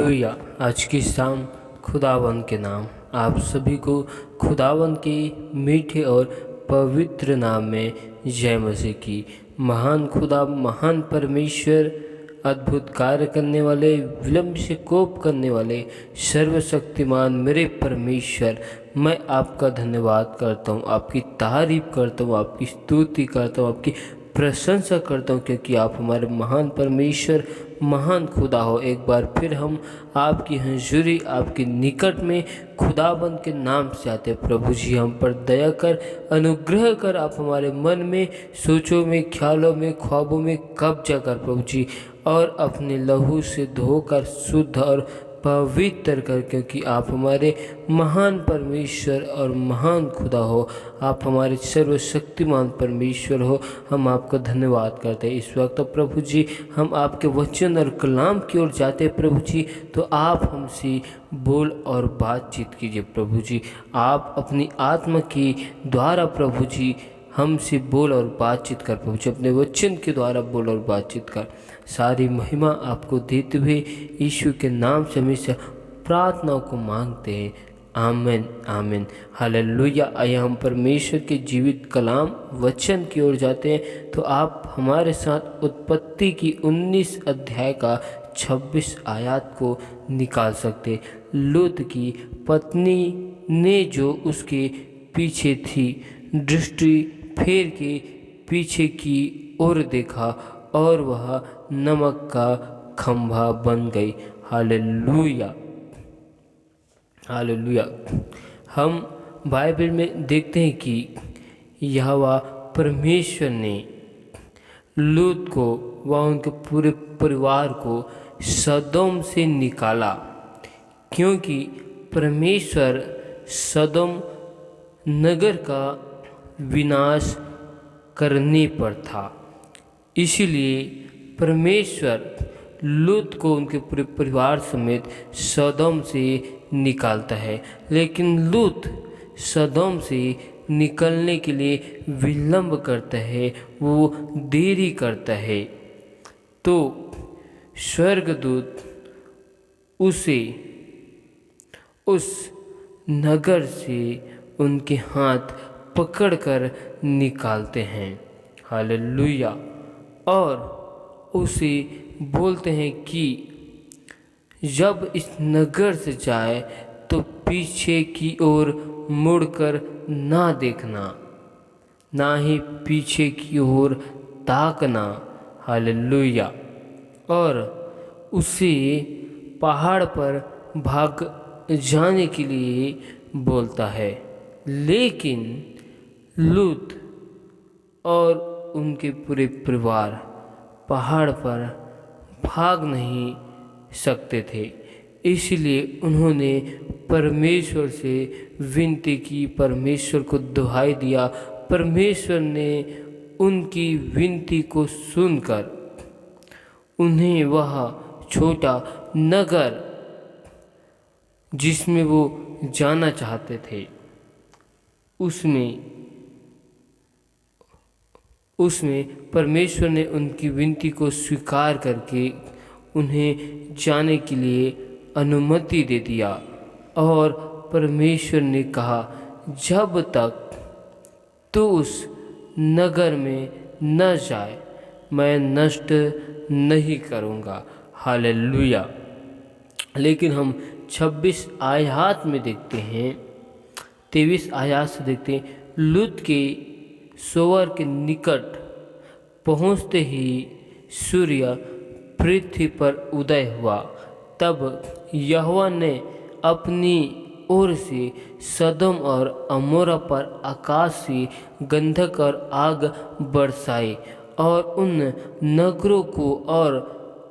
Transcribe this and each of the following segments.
Hallelujah. आज की शाम खुदावंद के नाम आप सभी को खुदावंद के मीठे और पवित्र नाम में जय मसीह की। महान खुदा, महान परमेश्वर, अद्भुत कार्य करने वाले, विलंब से कोप करने वाले, सर्वशक्तिमान मेरे परमेश्वर, मैं आपका धन्यवाद करता हूँ, आपकी तारीफ करता हूँ, आपकी स्तुति करता हूँ, आपकी प्रशंसा करता हूँ, क्योंकि आप हमारे महान परमेश्वर, महान खुदा हो। एक बार फिर हम आपकी हजूरी, आपके निकट में खुदाबंद के नाम से आते हैं। प्रभु जी, हम पर दया कर, अनुग्रह कर, आप हमारे मन में, सोचों में, ख्यालों में, ख्वाबों में कब्जा कर प्रभु जी, और अपने लहू से धोकर शुद्ध और पवित्र कर, क्योंकि आप हमारे महान परमेश्वर और महान खुदा हो। आप हमारे सर्वशक्तिमान परमेश्वर हो। हम आपका धन्यवाद करते हैं। इस वक्त प्रभु जी हम आपके वचन और कलाम की ओर जाते हैं प्रभु जी, तो आप हमसे बोल और बातचीत कीजिए प्रभु जी। आप अपनी आत्मा के द्वारा प्रभु जी हमसे बोल और बातचीत कर प्रभु जी, अपने वचन के द्वारा बोल और बातचीत कर। सारी महिमा आपको देते हुए यीशु के नाम से हमेशा प्रार्थनाओं को मांगते हैं। आमीन आमीन हालेलुया। आइए हम परमेश्वर के जीवित कलाम वचन की ओर जाते हैं। तो आप हमारे साथ उत्पत्ति की 19 अध्याय का 26 आयत को निकाल सकते। लूत की पत्नी ने जो उसके पीछे थी, दृष्टि फेर के पीछे की ओर देखा और वह नमक का खंभा बन गई। Hallelujah hallelujah. हम बाइबल में देखते हैं कि यहोवा परमेश्वर ने लूत को व उनके पूरे परिवार को सदोम से निकाला, क्योंकि परमेश्वर सदोम नगर का विनाश करने पर था। इसीलिए परमेश्वर लूत को उनके पूरे परिवार समेत सदोम से निकालता है। लेकिन लूत सदोम से निकलने के लिए विलंब करता है, वो देरी करता है। तो स्वर्गदूत उसे उस नगर से उनके हाथ पकड़कर निकालते हैं। हालेलुया। और उसे बोलते हैं कि जब इस नगर से जाए तो पीछे की ओर मुड़कर ना देखना, ना ही पीछे की ओर ताकना। हालेलुया। और उसे पहाड़ पर भाग जाने के लिए बोलता है। लेकिन लूत और उनके पूरे परिवार पहाड़ पर भाग नहीं सकते थे। इसलिए उन्होंने परमेश्वर से विनती की, परमेश्वर को दुहाई दिया। परमेश्वर ने उनकी विनती को सुनकर उन्हें वह छोटा नगर जिसमें वो जाना चाहते थे, उसमें परमेश्वर ने उनकी विनती को स्वीकार करके उन्हें जाने के लिए अनुमति दे दिया। और परमेश्वर ने कहा, जब तक तू उस नगर में न जाए मैं नष्ट नहीं करूँगा। हालेलुया। लेकिन हम 26 आयत में देखते हैं, 23 आयत से देखते हैं, लूत के सोवर के निकट पहुँचते ही सूर्य पृथ्वी पर उदय हुआ। तब यहोवा ने अपनी ओर से सदोम और अमोरा पर आकाश से गंधक और आग बरसाई और उन नगरों को और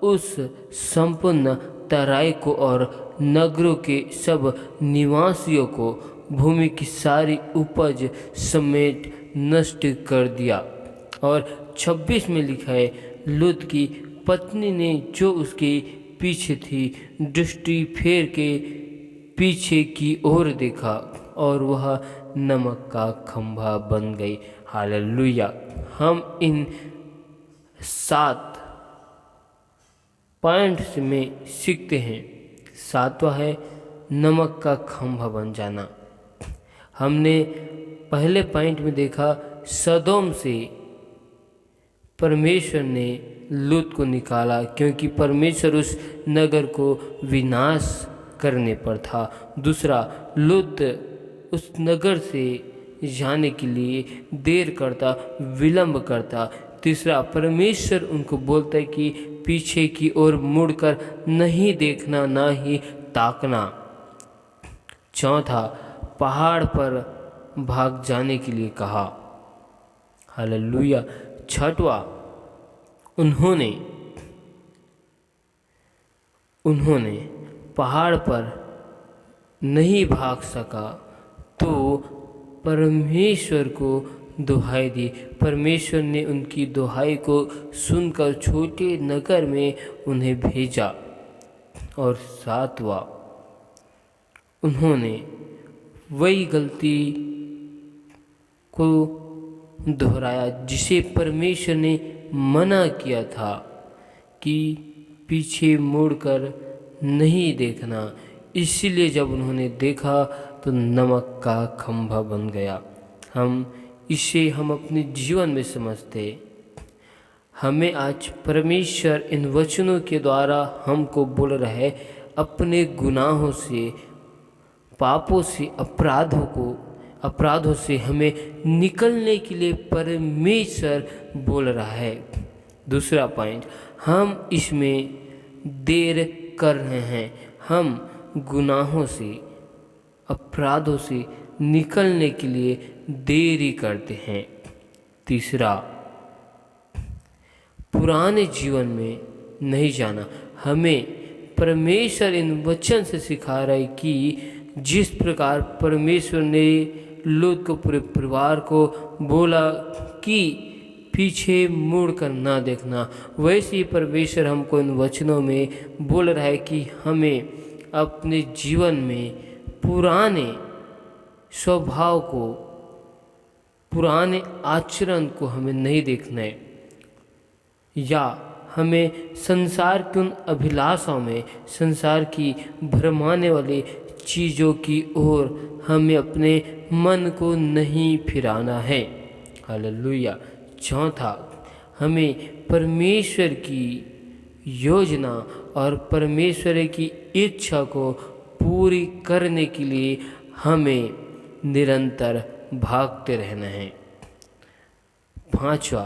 उस संपूर्ण तराई को और नगरों के सब निवासियों को भूमि की सारी उपज समेत नष्ट कर दिया। और 26 में लिखा है, लूत की पत्नी ने जो उसके पीछे थी, दृष्टि फेर के पीछे की ओर देखा और वह नमक का खंभा बन गई। हालेलुया। हम इन 7 पॉइंट्स में सीखते हैं सातवां है नमक का खंभा बन जाना। हमने पहले पॉइंट में देखा सदोम से परमेश्वर ने लूत को निकाला क्योंकि परमेश्वर उस नगर को विनाश करने पर था। दूसरा, लूत उस नगर से जाने के लिए देर करता, विलंब करता। तीसरा, परमेश्वर उनको बोलता है कि पीछे की ओर मुड़कर नहीं देखना, ना ही ताकना। चौथा, पहाड़ पर भाग जाने के लिए कहा। हालेलुया। छठवां, उन्होंने पहाड़ पर नहीं भाग सका तो परमेश्वर को दुहाई दी। परमेश्वर ने उनकी दुहाई को सुनकर छोटे नगर में उन्हें भेजा। और सातवां, उन्होंने वही गलती को दोहराया जिसे परमेश्वर ने मना किया था कि पीछे मुड़कर नहीं देखना। इसीलिए जब उन्होंने देखा तो नमक का खंभा बन गया। हम अपने जीवन में समझते। हमें आज परमेश्वर इन वचनों के द्वारा हमको बोल रहा है, अपने गुनाहों से, पापों से, अपराधों से हमें निकलने के लिए परमेश्वर बोल रहा है। दूसरा पॉइंट, हम इसमें देर कर रहे हैं। हम गुनाहों से, अपराधों से निकलने के लिए देरी करते हैं। तीसरा, पुराने जीवन में नहीं जाना। हमें परमेश्वर इन वचन से सिखा रहा है कि जिस प्रकार परमेश्वर ने लूत को, पूरे परिवार को बोला कि पीछे मुड़ कर ना देखना, वैसे ही परमेश्वर हमको इन वचनों में बोल रहा है कि हमें अपने जीवन में पुराने स्वभाव को, पुराने आचरण को हमें नहीं देखना है, या हमें संसार की उन अभिलाषाओं में, संसार की भरमाने वाली चीज़ों की ओर हमें अपने मन को नहीं फिराना है। हालेलुया। चौथा, हमें परमेश्वर की योजना और परमेश्वर की इच्छा को पूरी करने के लिए हमें निरंतर भागते रहना है। पांचवा,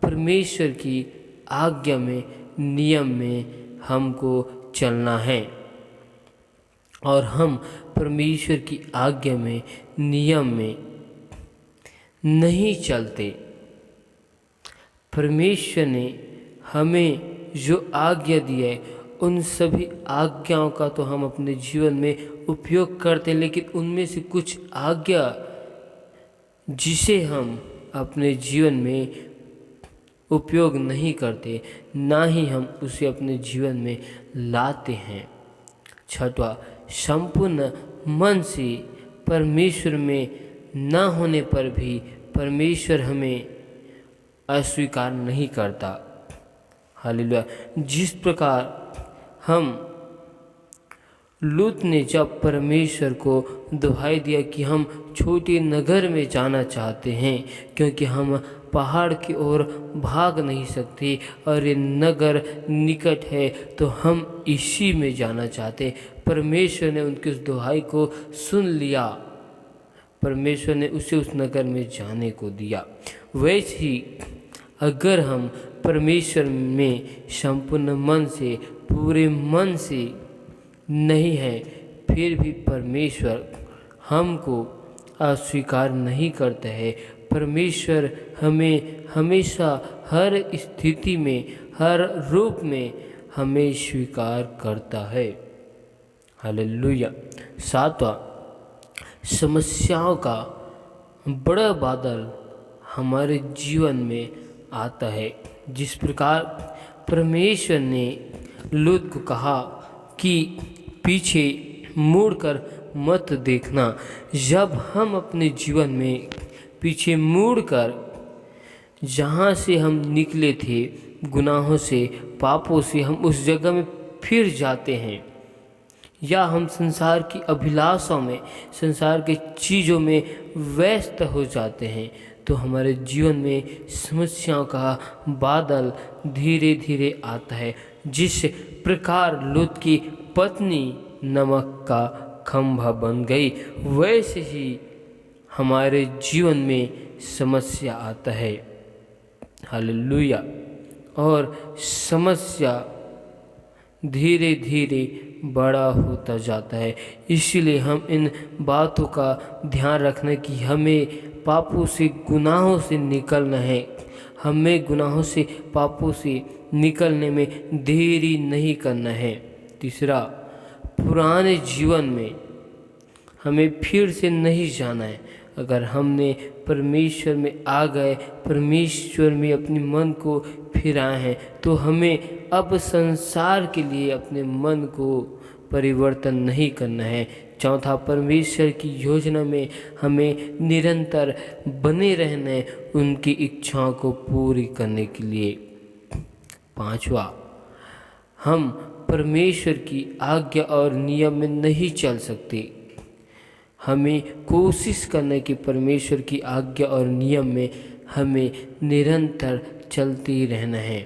परमेश्वर की आज्ञा में, नियम में हमको चलना है। और हम परमेश्वर की आज्ञा में, नियम में नहीं चलते। परमेश्वर ने हमें जो आज्ञा दी है, उन सभी आज्ञाओं का तो हम अपने जीवन में उपयोग करते हैं, लेकिन उनमें से कुछ आज्ञा जिसे हम अपने जीवन में उपयोग नहीं करते, ना ही हम उसे अपने जीवन में लाते हैं। छठवां, संपूर्ण मन से परमेश्वर में ना होने पर भी परमेश्वर हमें अस्वीकार नहीं करता। हालेलुया। जिस प्रकार हम लूत ने जब परमेश्वर को दुहाई दिया कि हम छोटे नगर में जाना चाहते हैं क्योंकि हम पहाड़ की ओर भाग नहीं सकते और ये नगर निकट है, तो हम इसी में जाना चाहते। परमेश्वर ने उनकी उस दुहाई को सुन लिया, परमेश्वर ने उसे उस नगर में जाने को दिया। वैसे ही अगर हम परमेश्वर में संपूर्ण मन से, पूरे मन से नहीं है, फिर भी परमेश्वर हमको अस्वीकार नहीं करता है। परमेश्वर हमें हमेशा हर स्थिति में, हर रूप में हमें स्वीकार करता है। हालेलुया। सातवां, समस्याओं का बड़ा बादल हमारे जीवन में आता है। जिस प्रकार परमेश्वर ने लूत को कहा कि पीछे मुड़कर मत देखना, जब हम अपने जीवन में पीछे मुड़कर जहाँ से हम निकले थे, गुनाहों से, पापों से, हम उस जगह में फिर जाते हैं, या हम संसार की अभिलाषाओं में, संसार के चीज़ों में व्यस्त हो जाते हैं, तो हमारे जीवन में समस्याओं का बादल धीरे धीरे आता है। जिस प्रकार लूत की पत्नी नमक का खंभा बन गई, वैसे ही हमारे जीवन में समस्या आता है। हालेलुया। और समस्या धीरे धीरे बड़ा होता जाता है। इसीलिए हम इन बातों का ध्यान रखना कि हमें पापों से, गुनाहों से निकलना है। हमें गुनाहों से, पापों से निकलने में देरी नहीं करना है। तीसरा, पुराने जीवन में हमें फिर से नहीं जाना है। अगर हमने परमेश्वर में आ गए, परमेश्वर में अपने मन को फिराए हैं, तो हमें अब संसार के लिए अपने मन को परिवर्तन नहीं करना है। चौथा, परमेश्वर की योजना में हमें निरंतर बने रहना है, उनकी इच्छाओं को पूरी करने के लिए। पांचवा, हम परमेश्वर की आज्ञा और नियम में नहीं चल सकते। हमें कोशिश करना कि परमेश्वर की आज्ञा और नियम में हमें निरंतर चलते ही रहना है।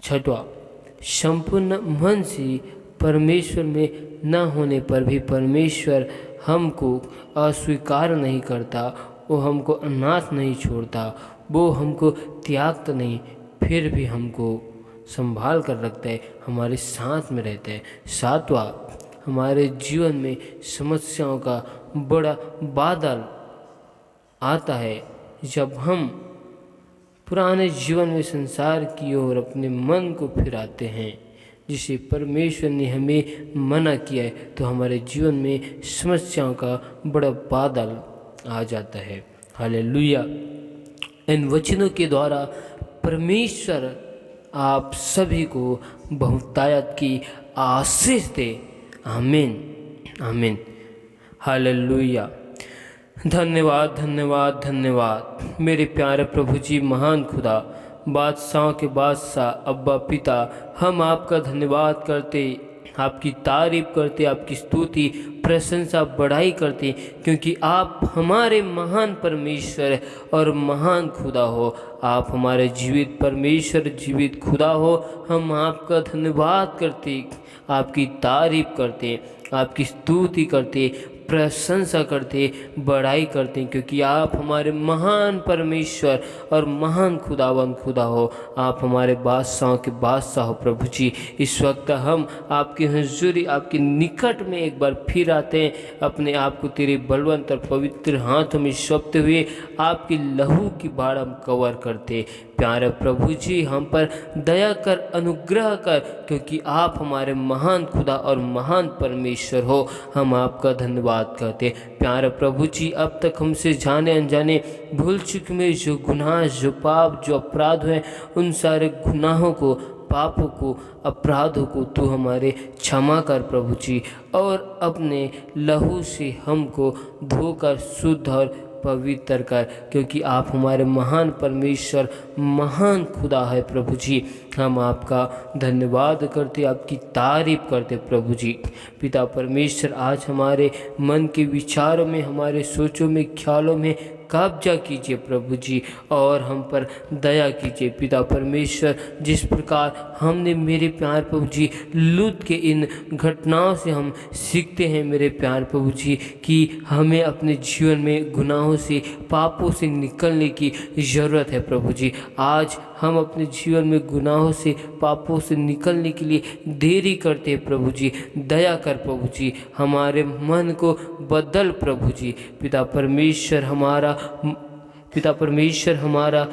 छठवां, संपूर्ण मन से परमेश्वर में न होने पर भी परमेश्वर हमको अस्वीकार नहीं करता, वो हमको अनाथ नहीं छोड़ता, वो हमको त्यागता नहीं, फिर भी हमको संभाल कर रखता है, हमारे साथ में रहता है। सातवां, हमारे जीवन में समस्याओं का बड़ा बादल आता है जब हम पुराने जीवन में संसार की ओर अपने मन को फिराते हैं, जिसे परमेश्वर ने हमें मना किया है, तो हमारे जीवन में समस्याओं का बड़ा बादल आ जाता है। हालेलुया। इन वचनों के द्वारा परमेश्वर आप सभी को बहुतायत की आशीष दे। आमीन, आमीन। हालेलुया। धन्यवाद, धन्यवाद, धन्यवाद मेरे प्यारे प्रभु जी, महान खुदा, बादशाहों के बादशाह, अब्बा पिता, हम आपका धन्यवाद करते, आपकी तारीफ करते, आपकी स्तुति, प्रशंसा, बड़ाई करते, क्योंकि आप हमारे महान परमेश्वर और महान खुदा हो। आप हमारे जीवित परमेश्वर, जीवित खुदा हो। हम आपका धन्यवाद करते, आपकी तारीफ करते, आपकी स्तुति करते, प्रशंसा करते, बड़ाई करते, क्योंकि आप हमारे महान परमेश्वर और महान खुदावंद खुदा हो। आप हमारे बादशाहों के बादशाह हो प्रभु जी। इस वक्त हम आपकी हुजूरी, आपके निकट में एक बार फिर आते हैं, अपने आप को तेरे बलवंत और पवित्र हाथों में सौंपते हुए आपकी लहू की बाढ़ हम कवर करते। प्यारे प्रभु जी, हम पर दया कर, अनुग्रह कर, क्योंकि आप हमारे महान खुदा और महान परमेश्वर हो। हम आपका धन्यवाद करते। प्यारे प्रभु जी, अब तक हमसे जाने अनजाने भूल चुक में जो गुनाह, जो पाप, जो अपराध हैं, उन सारे गुनाहों को, पापों को, अपराधों को तू हमारे क्षमा कर प्रभु जी, और अपने लहू से हमको धोकर शुद्ध और पवित्र कर, क्योंकि आप हमारे महान परमेश्वर, महान खुदा है प्रभु जी। हम आपका धन्यवाद करते, आपकी तारीफ करते प्रभु जी। पिता परमेश्वर, आज हमारे मन के विचारों में, हमारे सोचों में, ख्यालों में कब्जा कीजिए प्रभु जी, और हम पर दया कीजिए पिता परमेश्वर। जिस प्रकार हमने मेरे प्यार प्रभु जी लूत के इन घटनाओं से हम सीखते हैं मेरे प्यार प्रभु जी, कि हमें अपने जीवन में गुनाहों से, पापों से निकलने की ज़रूरत है प्रभु जी। आज हम अपने जीवन में गुनाहों से, पापों से निकलने के लिए देरी करते हैं प्रभु जी। दया कर प्रभु जी, हमारे मन को बदल प्रभु जी। पिता परमेश्वर, हमारा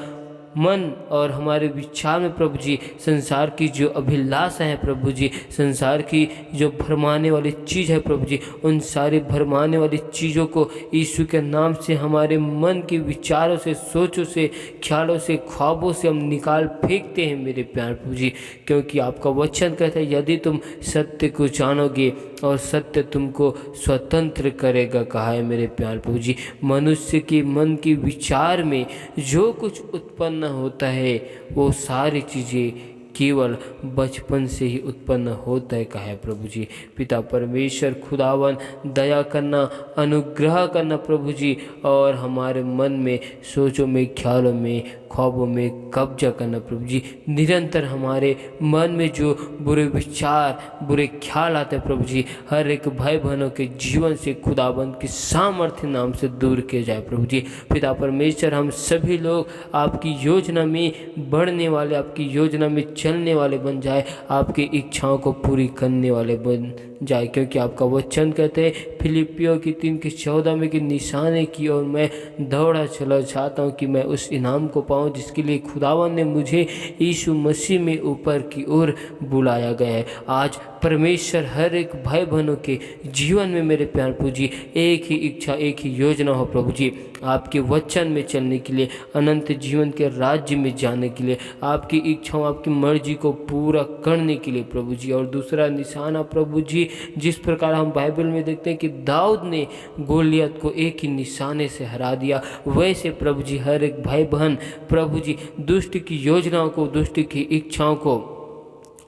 मन और हमारे विचार में प्रभु जी संसार की जो अभिलाषा है प्रभु जी, संसार की जो भरमाने वाली चीज़ है प्रभु जी, उन सारी भरमाने वाली चीज़ों को यीशु के नाम से हमारे मन के विचारों से, सोचों से, ख्यालों से, ख्वाबों से हम निकाल फेंकते हैं मेरे प्यार प्रभु जी। क्योंकि आपका वचन कहता है, यदि तुम सत्य को जानोगे और सत्य तुमको स्वतंत्र करेगा, कहा है मेरे प्यार प्रभु जी। मनुष्य के मन के विचार में जो कुछ उत्पन्न होता है, वो सारी चीज़ें केवल बचपन से ही उत्पन्न होता है कहा है प्रभु जी। पिता परमेश्वर खुदावन दया करना, अनुग्रह करना प्रभु जी, और हमारे मन में, सोचों में, ख्यालों में, ख्वाबों में कब्जा करना प्रभु जी। निरंतर हमारे मन में जो बुरे विचार, बुरे ख्याल आते हैं प्रभु जी, हर एक भाई बहनों के जीवन से खुदाबंद के सामर्थ्य नाम से दूर किया जाए प्रभु जी। पिता परमेश्वर हम सभी लोग आपकी योजना में बढ़ने वाले, आपकी योजना में चलने वाले बन जाए, आपकी इच्छाओं को पूरी करने वाले बन जाए, क्योंकि आपका वचन कहते हैं फिलिपियों की 3:14 में कि निशाने की ओर मैं दौड़ा चला चाहता हूँ कि मैं उस इनाम को पाऊँ जिसके लिए खुदावन ने मुझे यीशु मसीह में ऊपर की ओर बुलाया गया है। आज परमेश्वर हर एक भाई बहनों के जीवन में मेरे प्यार प्रभु जी एक ही इच्छा, एक ही योजना हो प्रभु जी, आपके वचन में चलने के लिए, अनंत जीवन के राज्य में जाने के लिए, आपकी इच्छाओं, आपकी मर्जी को पूरा करने के लिए प्रभु जी। और दूसरा निशाना प्रभु जी, जिस प्रकार हम बाइबल में देखते हैं कि दाऊद ने गोलियत को एक ही निशाने से हरा दिया, वैसे प्रभु जी हर एक भाई बहन प्रभु जी दुष्ट की योजनाओं को, दुष्ट की इच्छाओं को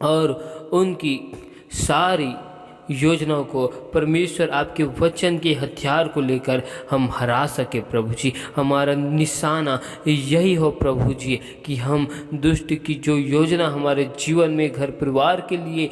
और उनकी सारी योजनाओं को परमेश्वर आपके वचन के हथियार को लेकर हम हरा सके प्रभु जी। हमारा निशाना यही हो प्रभु जी कि हम दुष्ट की जो योजना हमारे जीवन में, घर परिवार के लिए,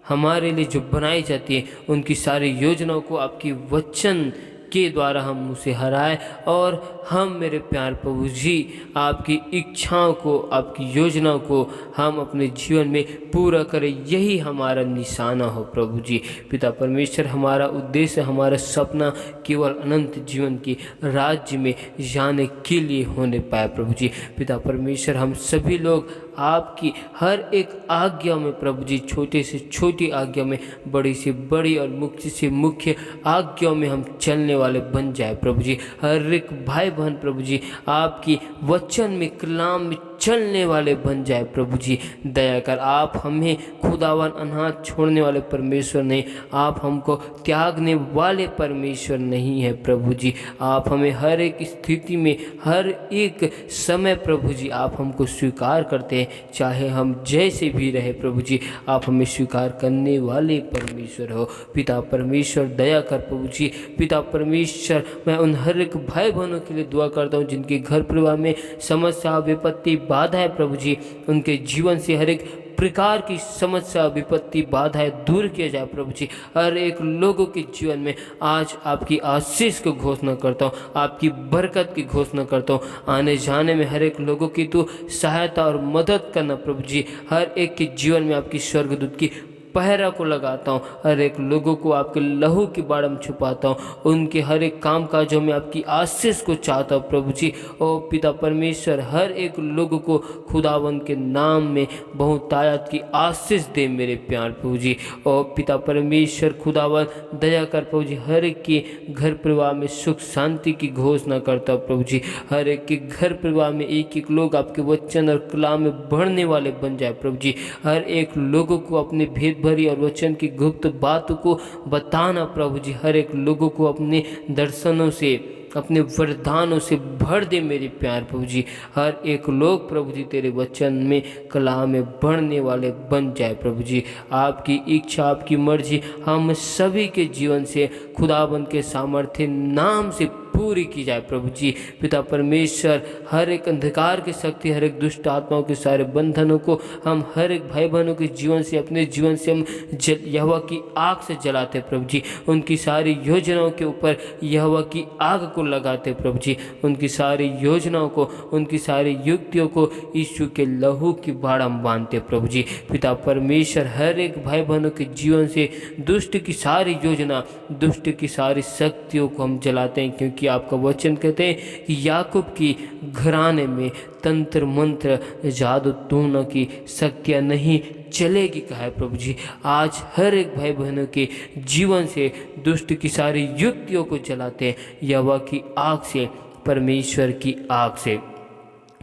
हमारे लिए जो बनाई जाती है, उनकी सारी योजनाओं को आपके वचन के द्वारा हम उसे हराए, और हम मेरे प्यार प्रभु जी आपकी इच्छाओं को, आपकी योजनाओं को हम अपने जीवन में पूरा करें, यही हमारा निशाना हो प्रभु जी। पिता परमेश्वर हमारा उद्देश्य, हमारा सपना केवल अनंत जीवन की राज्य में जाने के लिए होने पाए प्रभु जी। पिता परमेश्वर हम सभी लोग आपकी हर एक आज्ञा में प्रभु जी, छोटे से छोटी आज्ञा में, बड़ी से बड़ी और मुख्य से मुख्य आज्ञाओं में हम चलने वाले बन जाए प्रभु जी। हर एक भाई बहन प्रभु जी आपकी वचन में, कलाम में चलने वाले बन जाए प्रभु जी। दया कर, आप हमें खुदावन अनाथ छोड़ने वाले परमेश्वर नहीं, आप हमको त्यागने वाले परमेश्वर नहीं है प्रभु जी। आप हमें हर एक स्थिति में, हर एक समय प्रभु जी आप हमको स्वीकार करते हैं, चाहे हम जैसे भी रहे प्रभु जी, आप हमें स्वीकार करने वाले परमेश्वर हो। पिता परमेश्वर दया कर प्रभु जी। पिता परमेश्वर मैं उन हर एक भाई बहनों के लिए दुआ करता हूँ जिनके घर परिवार में समस्या, विपत्ति, बाधा है प्रभु जी, उनके जीवन से हर एक प्रकार की समस्या, विपत्ति, बाधाएं दूर किया जाए प्रभु जी। हर एक लोगों के जीवन में आज आपकी आशीष को घोषणा करता हूँ, आपकी बरकत की घोषणा करता हूँ। आने जाने में हर एक लोगों की तो सहायता और मदद करना प्रभु जी। हर एक के जीवन में आपकी स्वर्गदूत की पहरा को लगाता हूँ, हर एक लोगों को आपके लहू की बाड़ में छुपाता हूँ, उनके हर एक काम काजों में आपकी आशीष को चाहता हूँ प्रभु जी। ओ पिता परमेश्वर हर एक लोगों को खुदावन के नाम में बहुतायत की आशीष दे मेरे प्यार प्रभु जी। ओ पिता परमेश्वर खुदावन दया कर प्रभु जी, हर एक के घर परिवार में सुख शांति की घोषणा करता हूँ प्रभु जी। हर एक के घर परिवार में एक एक लोग आपके वचन और कलाम में बढ़ने वाले बन जाए प्रभु जी। हर एक लोगों को अपने भेद भरी और वचन की गुप्त बातों को बताना प्रभु जी। हर एक लोगों को अपने दर्शनों से, अपने वरदानों से भर दे मेरे प्यार प्रभु जी। हर एक लोग प्रभु जी तेरे वचन में, कलाम में बढ़ने वाले बन जाए प्रभु जी। आपकी इच्छा, आपकी मर्जी हम सभी के जीवन से खुदाबंद के सामर्थ्य नाम से पूरी की जाए प्रभु जी। पिता परमेश्वर हर एक अंधकार की शक्ति, हर एक दुष्ट आत्माओं के सारे बंधनों को हम हर एक भाई बहनों के जीवन से, अपने जीवन से हम यहोवा की आग से जलाते प्रभु जी। उनकी सारी योजनाओं के ऊपर यहोवा की आग को लगाते प्रभु जी। उनकी सारी योजनाओं को, उनकी सारी युक्तियों को यीशु के लहू की बाड़ हम बांधते प्रभु जी। पिता परमेश्वर हर एक भाई बहनों के जीवन से दुष्ट की सारी योजना, दुष्ट की सारी शक्तियों को हम जलाते हैं, क्योंकि आपका वचन कहते हैं कि याकूब की घराने में तंत्र मंत्र, जादू टोना की शक्तियाँ नहीं चलेगी कहा है प्रभु जी। आज हर एक भाई बहनों के जीवन से दुष्ट की सारी युक्तियों को जलाते हैं यहोवा की आग से, परमेश्वर की आग से।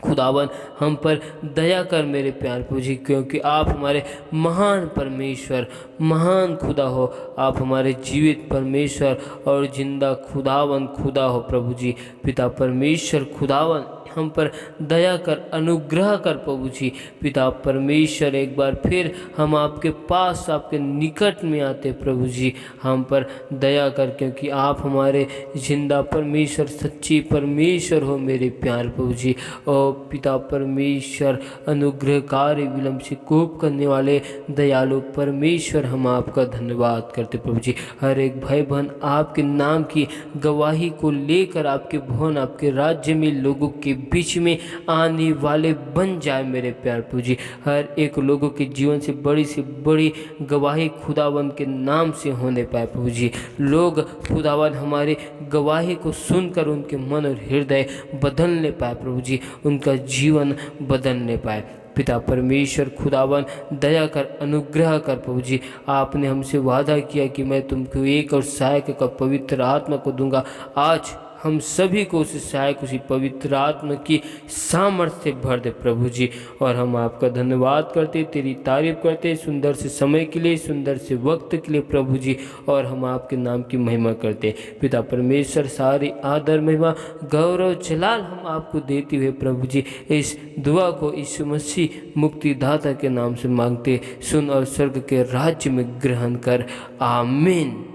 खुदावन हम पर दया कर मेरे प्यार प्रभु जी, क्योंकि आप हमारे महान परमेश्वर, महान खुदा हो। आप हमारे जीवित परमेश्वर और जिंदा खुदा हो प्रभु जी। पिता परमेश्वर खुदावन हम पर दया कर, अनुग्रह कर प्रभु जी। पिता परमेश्वर, एक बार फिर हम आपके पास, आपके निकट में आते प्रभु जी, हम पर दया कर, क्योंकि आप हमारे जिंदा परमेश्वर, सच्ची परमेश्वर हो मेरे प्यार प्रभु जी। और पिता परमेश्वर, अनुग्रहकारी, विलंब से कोप करने वाले दयालु परमेश्वर, हम आपका धन्यवाद करते प्रभु जी। हर एक भाई बहन आपके नाम की गवाही को लेकर आपके भवन, आपके राज्य में लोगों के बीच में आने वाले बन जाए मेरे प्यार प्रभु जी। हर एक लोगों के जीवन से बड़ी गवाही खुदावन के नाम से होने पाए प्रभु जी। लोग खुदावन हमारे गवाही को सुनकर उनके मन और हृदय बदलने पाए प्रभु जी, उनका जीवन बदलने पाए। पिता परमेश्वर खुदावन, दया कर, अनुग्रह कर प्रभु जी। आपने हमसे वादा किया कि मैं तुमको एक और सहायक का पवित्र आत्मा को दूंगा। आज हम सभी को उस सहायक, उसी पवित्र आत्मा की सामर्थ्य से भर दे प्रभु जी। और हम आपका धन्यवाद करते, तेरी तारीफ करते, सुंदर से समय के लिए, सुंदर से वक्त के लिए प्रभु जी। और हम आपके नाम की महिमा करते। पिता परमेश्वर, सारी आदर, महिमा, गौरव, जलाल हम आपको देते हुए प्रभु जी इस दुआ को यीशु मसीह मुक्तिदाता के नाम से मांगते, सुन और स्वर्ग के राज्य में ग्रहण कर। आमीन।